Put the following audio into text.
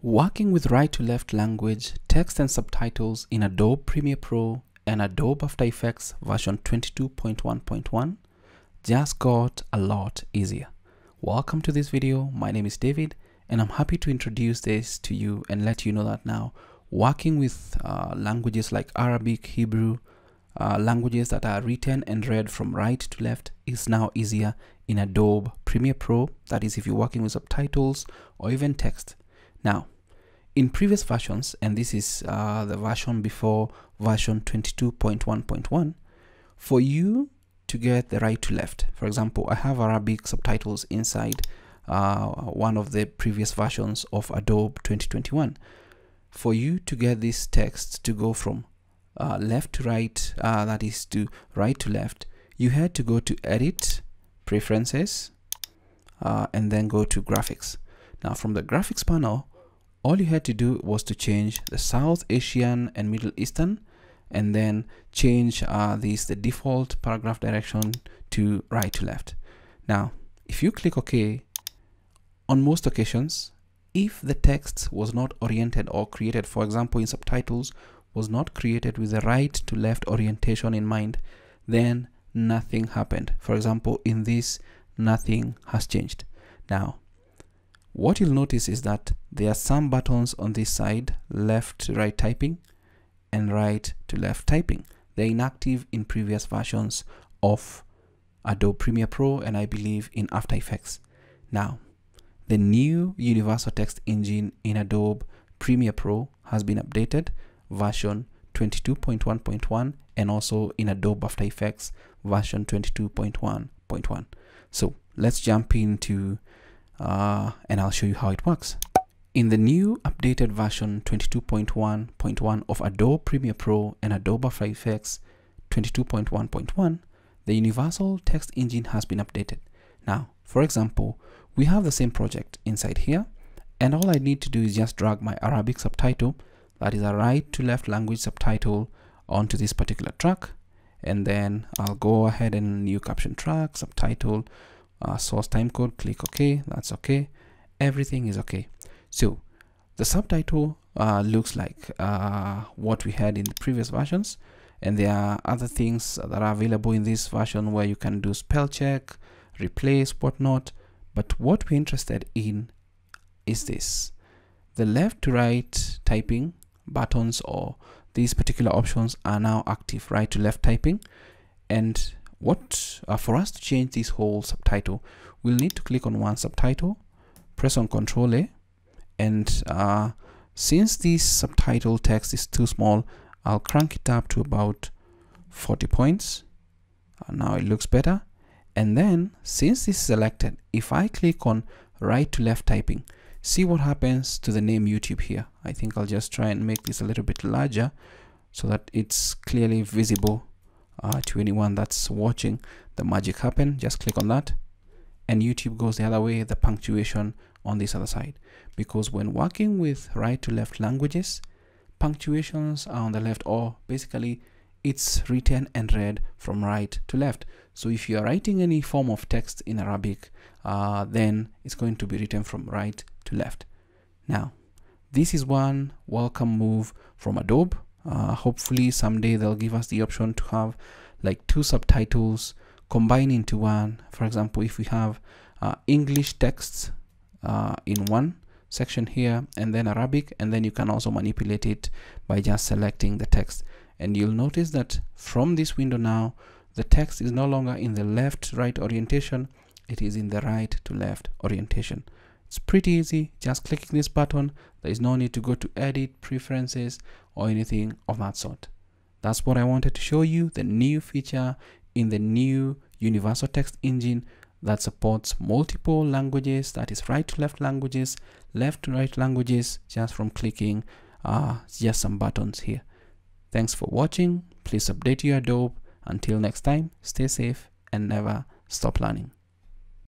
Working with right to left language, text and subtitles in Adobe Premiere Pro and Adobe After Effects version 22.1.1 just got a lot easier. Welcome to this video. My name is David and I'm happy to introduce this to you and let you know that now working with languages like Arabic, Hebrew, languages that are written and read from right to left is now easier in Adobe Premiere Pro. That is if you're working with subtitles or even text. Now, in previous versions, and this is the version before version 22.1.1, for you to get the right to left, for example, I have Arabic subtitles inside one of the previous versions of Adobe 2021. For you to get this text to go from left to right, that is to right to left, you had to go to Edit, Preferences, and then go to Graphics. Now from the Graphics panel, all you had to do was to change the South Asian and Middle Eastern, and then change the default paragraph direction to right to left. Now, if you click OK, on most occasions, if the text was not oriented or created, for example, in subtitles, was not created with the right to left orientation in mind, then nothing happened. For example, in this, nothing has changed. Now, what you'll notice is that there are some buttons on this side, left to right typing and right to left typing. They're inactive in previous versions of Adobe Premiere Pro and I believe in After Effects. Now, the new Universal Text Engine in Adobe Premiere Pro has been updated, version 22.1.1, and also in Adobe After Effects version 22.1.1. So let's jump into and I'll show you how it works. In the new updated version 22.1.1 of Adobe Premiere Pro and Adobe After Effects 22.1.1, the Universal Text Engine has been updated. Now, for example, we have the same project inside here, and all I need to do is just drag my Arabic subtitle, that is a right to left language subtitle, onto this particular track, and then I'll go ahead and new caption track, subtitle, source timecode, click OK, that's okay, everything is okay. So the subtitle looks like what we had in the previous versions, and there are other things that are available in this version where you can do spell check, replace, whatnot, but what we're interested in is this. The left to right typing buttons or these particular options are now active, right to left typing, and what for us to change this whole subtitle, we'll need to click on one subtitle, press on Ctrl A, and since this subtitle text is too small, I'll crank it up to about 40 points. Now it looks better. And then since this is selected, if I click on right to left typing, see what happens to the name YouTube here. I think I'll just try and make this a little bit larger so that it's clearly visible to anyone that's watching the magic happen. Just click on that and YouTube goes the other way, the punctuation on this other side, because when working with right to left languages, punctuations are on the left, or basically it's written and read from right to left. So if you are writing any form of text in Arabic, then it's going to be written from right to left. Now, this is one welcome move from Adobe. Hopefully someday they'll give us the option to have like two subtitles combined into one. For example, if we have English texts in one section here and then Arabic, and then you can also manipulate it by just selecting the text, and you'll notice that from this window now the text is no longer in the left right orientation, it is in the right to left orientation. It's pretty easy, just clicking this button. There is no need to go to Edit, Preferences, or anything of that sort. That's what I wanted to show you, the new feature in the new Universal Text Engine that supports multiple languages, that is right to left languages, left to right languages, just from clicking just some buttons here. Thanks for watching. Please update your Adobe. Until next time, stay safe and never stop learning.